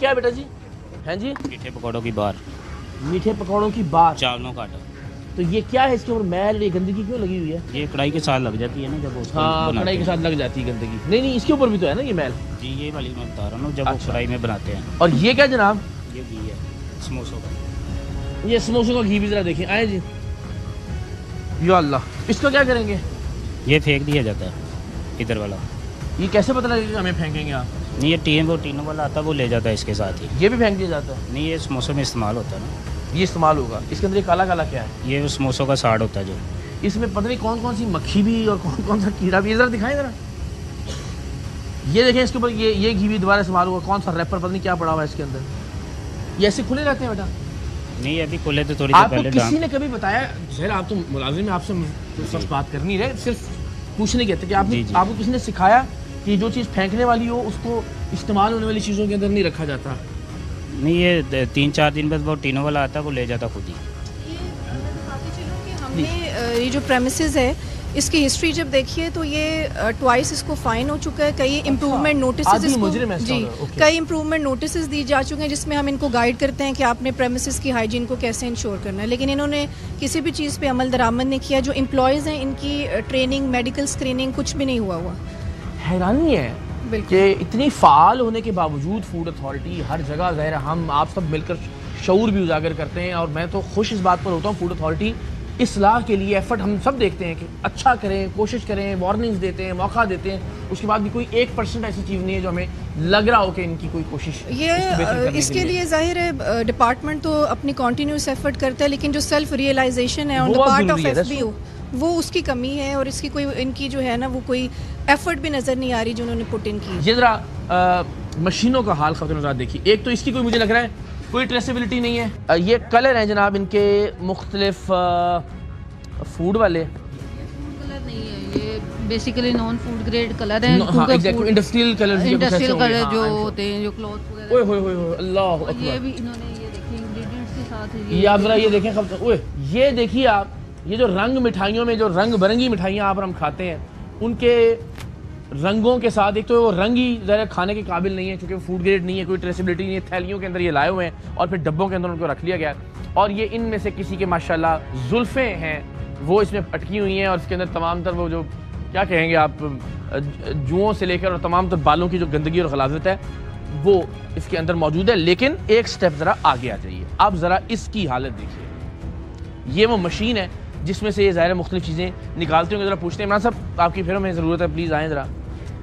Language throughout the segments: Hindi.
क्या है बेटा जी? हैं जी? मीठे पकौड़ों की बार, मीठे पकौड़ों की बार। चावलों का आटा। तो ये क्या है, इसके ऊपर मैल, ये गंदगी क्यों लगी हुई है? ये कढ़ाई के साथ लग जाती है ना जब उसको हाँ, बनाते कढ़ाई के हैं। साथ लग जाती है गंदगी। नहीं नहीं, इसके ऊपर भी तो है ना ये मैल। जी ये वाली मैं बता रहा हूँ जब वो अच्छा। कढ़ाई में बनाते हैं। और ये क्या जनाब? ये घी है समोसों का। ये समोसों का घी भी जरा देखें, आए जी। या अल्लाह, इसको क्या करेंगे? ये फेंक दिया जाता है इधर वाला। ये कैसे पता लगेगा हमें फेंकेंगे आप? नहीं ये वो टीनों वाला आता है वो ले जाता है इसके साथ ही। ये भी फेंक दिया जाता है? नहीं ये समोसों में इस्तेमाल होता है ना। ये इस्तेमाल होगा। इसके अंदर ये काला काला क्या है? ये समोसों का साड़ होता है जो। इसमें पता नहीं कौन कौन सी मक्खी भी और कौन कौन सा कीड़ा भी। जरा दिखाएं जरा। ये देखें इसके ऊपर ये घी भी दोबारा इस्तेमाल होगा। कौन सा रैपर, पता नहीं क्या पड़ा हुआ है इसके अंदर। ये ऐसे खुले रहते हैं बेटा? नहीं अभी खुले तो थोड़ी देर आपको पहले किसी ने कभी बताया? सर आप तो मुलाजिम हैं, आपसे तो सच बात करनी रहे, सिर्फ पूछने के थे कि आपने, आपको किसी ने सिखाया कि जो चीज़ फेंकने वाली हो उसको इस्तेमाल होने वाली चीज़ों के अंदर नहीं रखा जाता? नहीं ये 3-4 दिन बाद वो टीनों वाला आता है वो ले जाता खुद ही। हमने ये जो प्रेमिसेस है इसकी हिस्ट्री जब देखिए तो ये ट्वाइस इसको फाइन हो चुका है। कई इम्प्रूवमेंट नोटिस कई इम्प्रूवमेंट नोटिस दी जा चुके हैं जिसमें हम इनको गाइड करते हैं कि आपने प्रेमिसेस की हाइजीन को कैसे इंश्योर करना है। लेकिन इन्होंने किसी भी चीज़ पे अमल दरामद नहीं किया। जो एम्प्लॉयज़ हैं इनकी ट्रेनिंग, मेडिकल स्क्रीनिंग कुछ भी नहीं हुआ। हैरानी है कि इतनी फ़ाल होने के बावजूद फूड अथॉरिटी हर जगह, ज़ाहिर है हम आप सब मिलकर शऊर भी उजागर करते हैं और मैं तो खुश इस बात पर होता हूँ फूड अथॉरिटी इस्लाह के लिए एफर्ट हम सब देखते हैं कि अच्छा करें, कोशिश करें, वार्निंग्स देते हैं, मौका देते हैं, उसके बाद भी कोई 1% ऐसी चीज़ नहीं है जो हमें लग रहा हो कि इनकी कोई कोशिश ये इसके लिए जाहिर है डिपार्टमेंट तो अपनी कॉन्टीन्यूस एफर्ट करता है लेकिन जो सेल्फ रियलाइजेशन है on the part of FBO वो उसकी कमी है और इसकी कोई इनकी जो है ना वो कोई एफर्ट भी नज़र नहीं आ रही जो उन्होंने पुट इन की। ये ज़रा मशीनों का हाल ख़वातीन हज़रात देखिए। एक तो इसकी कोई मुझे लग रहा है कोई ट्रेसेबिलिटी नहीं है। ये कलर हैं जनाब इनके मुख्तलिफ फूड वाले। कलर नहीं है ये, basically non food grade colour है। हाँ, इंडस्ट्रियल कलर जो होते हैं जो क्लॉथ वगैरह। ओए होए होए अल्लाह अकबर। ये भी इन्होंने ये देखिए इंग्रेडिएंट्स के साथ ये आप जरा ये देखें। ओए ये देखिए आप, ये जो रंग मिठाइयों में जो रंग बिरंगी मिठाइयाँ आप हम खाते हैं उनके रंगों के साथ एक तो वो रंग ही ज़रा खाने के काबिल नहीं है क्योंकि फूड ग्रेड नहीं है, कोई ट्रेसेबिलिटी नहीं है। थैलियों के अंदर ये लाए हुए हैं और फिर डब्बों के अंदर उनको रख लिया गया और ये इनमें से किसी के माशाल्लाह जुल्फ़ें हैं वो इसमें अटकी हुई हैं और इसके अंदर तमाम तर वो जो क्या कहेंगे आप जुओं से लेकर और तमाम तर बालों की जो गंदगी और गलाजत है वो इसके अंदर मौजूद है। लेकिन एक स्टेप ज़रा आगे आ जाइए, आप ज़रा इसकी हालत देखिए। ये वो मशीन है जिसमें से ये ज़ाहिर मुख्तलिफ चीज़ें निकालते होंगे। ज़रा पूछते हैं इमरान साहब आपकी फिर हमें ज़रूरत है, प्लीज़ आएँ ज़रा।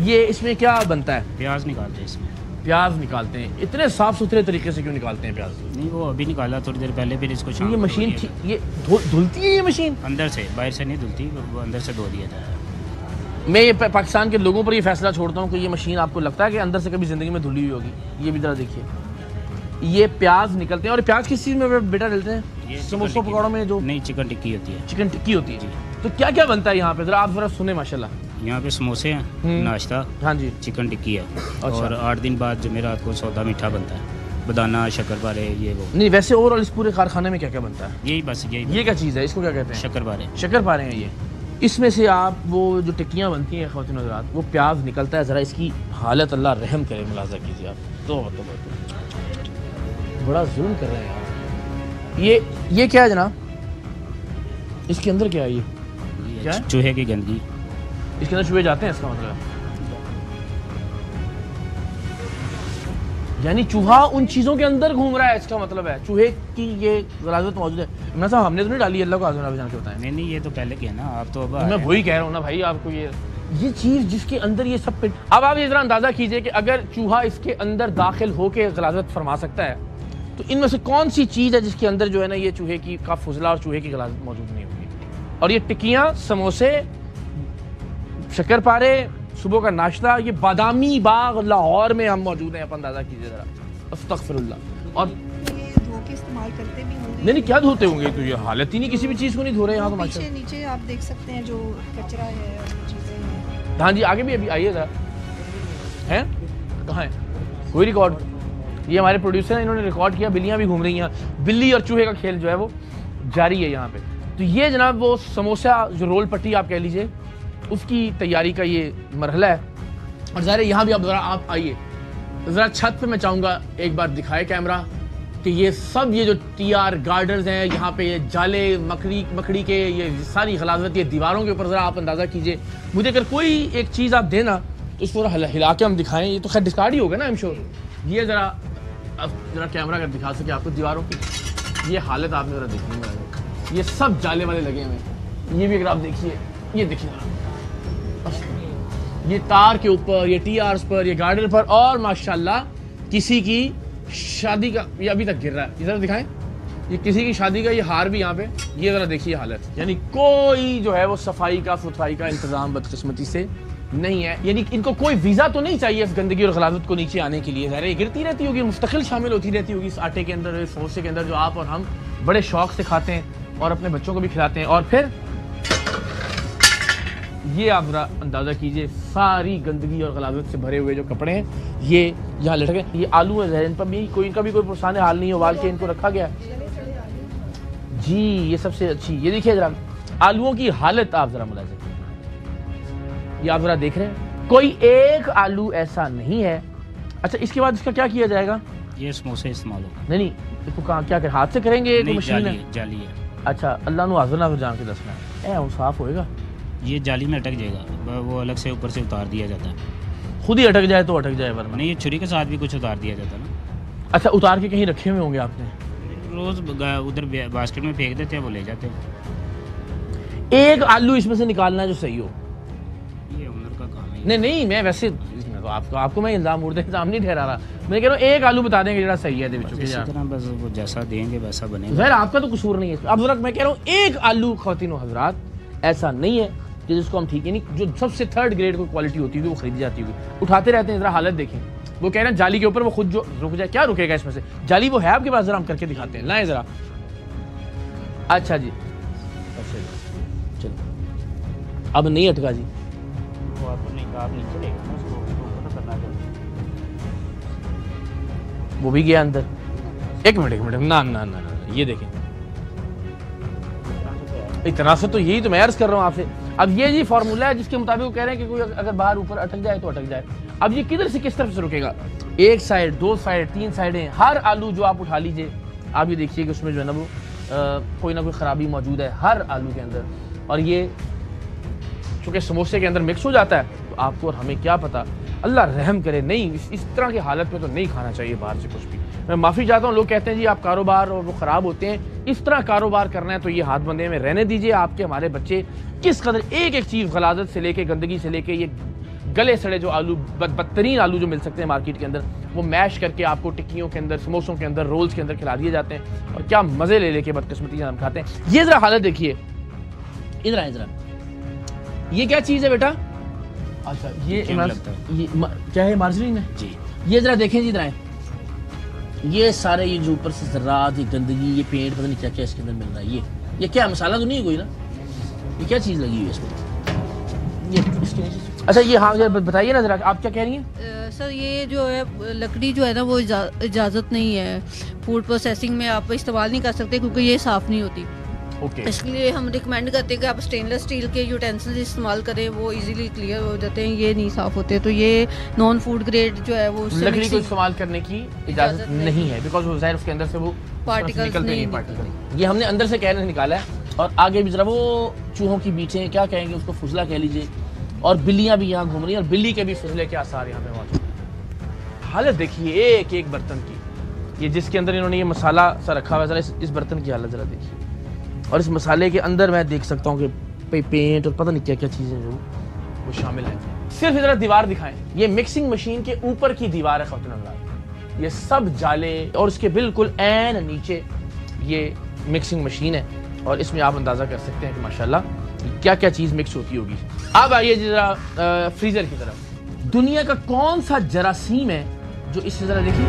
ये इसमें क्या बनता है? प्याज निकालते हैं इसमें। प्याज निकालते हैं? इतने साफ़ सुथरे तरीके से क्यों निकालते हैं प्याज? नहीं वो अभी निकाला थोड़ी देर पहले, फिर इसको ये मशीन ये धुलती है? ये मशीन अंदर से, बाहर से नहीं धुलती, वो अंदर से धो दिया जाता है। मैं ये पाकिस्तान के लोगों पर ये फैसला छोड़ता हूँ कि ये मशीन आपको लगता है कि अंदर से कभी ज़िंदगी में धुली हुई होगी? ये भी ज़रा देखिए, ये प्याज निकलते हैं। और प्याज किस चीज़ में बेटा डलते हैं? समोसों पकौड़ों में जो नहीं चिकन टिक्की होती है। चिकन टिक्की होती है। तो क्या क्या बनता है यहाँ पे? ज़रा आप ज़रा सुने माशाल्लाह। यहाँ पे समोसे हैं, नाश्ता, हाँ जी, चिकन टिक्की है और 8 दिन बाद जमेरात को सौदा मीठा बनता है, बदाना, शक्करपारे, ये वो। नहीं वैसे ओवरऑल इस पूरे कारखाने में क्या क्या बनता है? यही बस यही। ये क्या चीज़ है? इसको क्या कहते हैं? शक्करपारे। शक्करपारे हैं ये। इसमें से आप वो जो टिक्कियाँ बनती हैं ख़वातीन हज़रात, वो प्याज निकलता है। ज़रा इसकी हालत अल्लाह रहम करे, मुलाज़ा कीजिए आप। तो बड़ा जुल्म कर रहे हैं यार। ये क्या है जनाब? इसके अंदर क्या है? ये क्या है? चूहे की गंदगी। इसके अंदर चूहे जाते हैं इसका मतलब? यानी चूहा उन चीज़ों के अंदर घूम रहा है, इसका मतलब है चूहे की ये गलाजत मौजूद है। इमरान साहब हमने तो नहीं डाली, अल्लाह को आज़म जान के बताएं। नहीं ये तो पहले के है ना, आप तो अब मैं वही कह रहा हूँ ना भाई आपको। ये चीज़ जिसके अंदर ये सब अब आप ये ज़रा अंदाज़ा कीजिए कि अगर चूहा इसके अंदर दाखिल होकर गलाजत फरमा सकता है तो इनमें से कौन सी चीज़ है जिसके अंदर जो है ना ये चूहे की का फुजला और चूहे की गलाजत मौजूद नहीं होगी? और ये टिक्कियाँ, समोसे, शक्करपारे, सुबह का नाश्ता, ये बादामी बाग लाहौर में हम मौजूद हैं। आप अंदाज़ा कीजिए ज़रा। अस्तगफिरुल्लाह। और धो के इस्तेमाल करते भी होंगे। नहीं क्या धोते होंगे? तो ये हालत ही नहीं, किसी भी चीज़ को नहीं धो रहे यहाँ तो पीछे नीचे आप देख सकते हैं जो कचरा है और चीज़ें हैं। हाँ जी आगे भी अभी आइए ज़रा। हैं कहाँ है? कोई रिकॉर्ड? ये हमारे प्रोड्यूसर हैं, इन्होंने रिकॉर्ड किया। बिल्लियाँ भी घूम रही हैं। बिल्ली और चूहे का खेल जो है वो जारी है यहाँ पे। तो ये जनाब वो समोसा जो रोल पट्टी आप कह लीजिए उसकी तैयारी का ये मरहला है। और ज़ाहिर यहाँ भी आप ज़रा आप आइए, ज़रा छत पे मैं चाहूँगा एक बार दिखाए कैमरा कि ये सब ये जो TR गार्डर्स हैं, यहाँ पे ये जाले मकड़ी के ये सारी गलाजत ये दीवारों के ऊपर ज़रा आप अंदाज़ा कीजिए। मुझे अगर कोई एक चीज़ आप देना तो इसको हिला के हम दिखाएं। ये तो खैर डिस्कार्ड ही होगा ना, आई एम श्योर। ये ज़रा कैमरा अगर दिखा सके आपको दीवारों की ये हालत आपने ज़रा देखनी है। ये सब जाले वाले लगे हुए हैं। ये भी अगर आप देखिए, ये देखिए ये तार के ऊपर, ये TRs पर, ये गार्डर पर, और माशाल्लाह किसी की शादी का ये अभी तक गिर रहा है। इधर दिखाएं, ये किसी की शादी का ये हार भी यहाँ पे, ये ज़रा देखिए हालत। यानी कोई जो है वो सफाई का सुथराई का इंतज़ाम बदकिस्मती से नहीं है। यानी इनको कोई वीज़ा तो नहीं चाहिए इस गंदगी और गलाजत को नीचे आने के लिए। ज़ाहिर ये गिरती रहती होगी, मुस्तकिल शामिल होती रहती होगी इस आटे के अंदर, इस समोसे के अंदर जो आप और हम बड़े शौक से खाते हैं और अपने बच्चों को भी खिलाते हैं। और फिर ये आप ज़रा अंदाज़ा कीजिए, सारी गंदगी और गलाजत से भरे हुए जो कपड़े हैं ये यहाँ लटके। ये आलू है ज़ाहिर, इन पर भी इनका भी कोई पुरसाने हाल नहीं है, उबाल के इनको रखा गया जी। ये सबसे अच्छी, ये देखिए ज़रा आलूओं की हालत आप ज़रा मुलाज़ा, ये आप ज़रा देख रहे हैं, कोई एक आलू ऐसा नहीं है। अच्छा, इसके बाद इसका क्या किया जाएगा? ये समोसे इस्तेमाल होगा। नहीं, इसको कहाँ क्या कर, हाथ से करेंगे? मशीन है, जाली है। अच्छा, अल्लाह नु हाज़िर नाज़िर जान के दसना है, साफ होएगा। ये जाली में अटक जाएगा, वो अलग से ऊपर से उतार दिया जाता है। खुद ही अटक जाए तो अटक जाए, वरना नहीं, ये छुरी के साथ भी कुछ उतार दिया जाता है ना। अच्छा, उतार के कहीं रखे हुए होंगे आपने? रोज़ उधर बास्केट में फेंक देते हैं, वो ले जाते हैं। एक आलू इसमें से निकालना जो सही हो, ये ओनर का काम है। नहीं, मैं वैसे तो आपको मैं इल्ज़ाम मुर्दे इल्ज़ाम नहीं ठहरा रहा। मैं कह रहा हूँ एक आलू बता देंगे जरा सही है, इसी तरह बस वो जैसा देंगे वैसा बनेगा। ज़ाहिर आपका तो कसूर नहीं है। अब ज़रा मैं कह रहा हूँ एक आलू ख़वातीनो हज़रात ऐसा नहीं है कि जिसको हम ठीक है नहीं, जो सबसे थर्ड ग्रेड को क्वालिटी होती है वो खरीदी जाती होगी, उठाते रहते हैं। ज़रा हालत देखें, वो कह रहे हैं जाली के ऊपर वो खुद जो रुक जाए, क्या रुकेगा इसमें से? जाली वो है आपके पास, ज़रा हम करके दिखाते हैं, लाएं ज़रा। अच्छा जी, अच्छा जी, चलो अब नहीं अटका जी, वो भी गया अंदर। एक मिनट ना, ये देखें, इतना से तो यही तो मैं अर्ज कर रहा हूँ आपसे। अब ये जी फार्मूला है जिसके मुताबिक वो कह रहे हैं कि कोई अगर बाहर ऊपर अटक जाए तो अटक जाए। अब ये किधर से किस तरफ से रुकेगा? एक साइड, दो साइड, तीन साइडें, हर आलू जो आप उठा लीजिए, आप ये देखिए कि उसमें जो है ना वो कोई ना कोई ख़राबी मौजूद है हर आलू के अंदर। और ये चूँकि समोसे के अंदर मिक्स हो जाता है तो आपको और हमें क्या पता, अल्लाह रहम करे। नहीं, इस तरह की हालत में तो नहीं खाना चाहिए बाहर से कुछ भी। मैं माफ़ी चाहता हूँ, लोग कहते हैं जी आप कारोबार और वो ख़राब होते हैं, इस तरह कारोबार करना है तो ये हाथ बंधे में रहने दीजिए। आपके हमारे बच्चे किस कदर एक एक चीज़ गलाजत से लेके, गंदगी से लेके, ये गले सड़े जो आलू, बदतरीन आलू जो मिल सकते हैं मार्केट के अंदर, वो मैश करके आपको टिक्कियों के अंदर, समोसों के अंदर, रोल्स के अंदर खिला दिए जाते हैं और क्या मज़े ले लेके बदकिस्मती से हम खाते हैं। ये ज़रा हालत देखिए, इधर आए ज़रा, ये क्या चीज़ है बेटा? अच्छा, ये क्या है? मार्जरीन है जी। ये ज़रा देखें जी, इधर आए, ये सारे ये जो ऊपर से ज़रात, ये गंदगी, ये पेंट, पता नहीं क्या क्या इसके अंदर मिल रहा है। ये क्या मसाला तो नहीं है कोई ना? ये क्या चीज़ लगी हुई है इसमें? ये इसके नीचे, अच्छा ये, हाँ बताइए ना ज़रा, आप क्या कह रही हैं? सर ये जो है लकड़ी जो है ना वो इजाज़त नहीं है, फूड प्रोसेसिंग में आप इस्तेमाल नहीं कर सकते क्योंकि ये साफ़ नहीं होती। इसलिए हम रिकमेंड करते हैं कि आप स्टेनलेस स्टील के यूटेंसिल्स इस्तेमाल करें, वो इजीली क्लियर हो जाते हैं, ये नहीं साफ़ होते। तो ये नॉन फूड ग्रेड जो है वो लकड़ी को इस्तेमाल करने की इजाज़त नहीं है, बिकॉज वो ज़ाहिर उसके अंदर से वो पार्टिकल्स निकलते नहीं, पार्टिकल ये हमने अंदर से कहने निकाला है। और आगे भी ज़रा वो चूहों की बीटें, क्या कहेंगे उसको, फुजला कह लीजिए, और बिल्लियाँ भी यहाँ घूम रही हैं, और बिल्ली के भी फुजले के आसार यहाँ पे मौजूद हैं। हालत देखिए एक एक बर्तन की, ये जिसके अंदर इन्होंने ये मसाला सा रखा हुआ है, ज़रा इस बर्तन की हालत ज़रा देखिए। और इस मसाले के अंदर मैं देख सकता हूँ कि पेंट और पता नहीं क्या क्या चीज़ें जो वो शामिल हैं। सिर्फ इधर दीवार दिखाएं, ये मिक्सिंग मशीन के ऊपर की दीवार है ख़वातीन, ये सब जाले, और इसके बिल्कुल ऐन नीचे ये मिक्सिंग मशीन है। और इसमें आप अंदाज़ा कर सकते हैं कि माशाल्लाह क्या क्या चीज़ मिक्स होती होगी। अब आइए ज़रा फ्रीज़र की तरफ। दुनिया का कौन सा जरासीम है जो इससे ज़रा देखिए,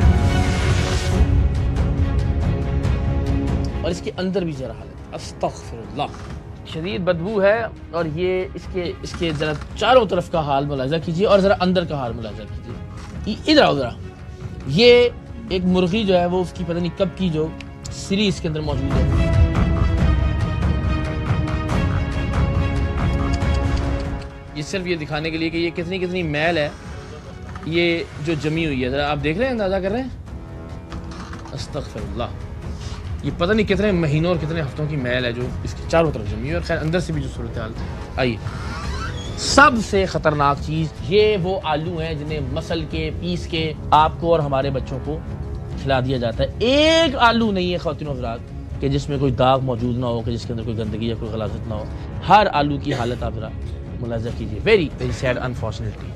और इसके अंदर भी ज़रा हालत, अस्तग़फिरुल्लाह, शदीद बदबू है। और ये इसके ज़रा चारों तरफ का हाल मुलाज़ा कीजिए और ज़रा अंदर का हाल मुलाज़ा कीजिए। इधर आओ ज़रा, ये एक मुर्गी जो है वो उसकी पता नहीं कब की जो सिरी इसके अंदर मौजूद है। ये सिर्फ ये दिखाने के लिए कि ये कितनी मैल है ये जो जमी हुई है, ज़रा आप देख रहे हैं, अंदाज़ा कर रहे हैं, अस्तगफिरुल्लाह, ये पता नहीं कितने महीनों और कितने हफ्तों की मैल है जो इसके चारों तरफ जमी है, और खैर अंदर से भी जो सूरत हाल। आइए, सबसे ख़तरनाक चीज़ ये वो आलू हैं जिन्हें मसल के पीस के आपको और हमारे बच्चों को खिला दिया जाता है। एक आलू नहीं है ख़वातीन और हज़रात कि जिसमें कोई दाग मौजूद ना हो, कि जिसके अंदर कोई गंदगी या कोई गलाजत ना हो। हर आलू की हालत आप ज़रा मुलाज़ा कीजिए। Very very sad, unfortunately.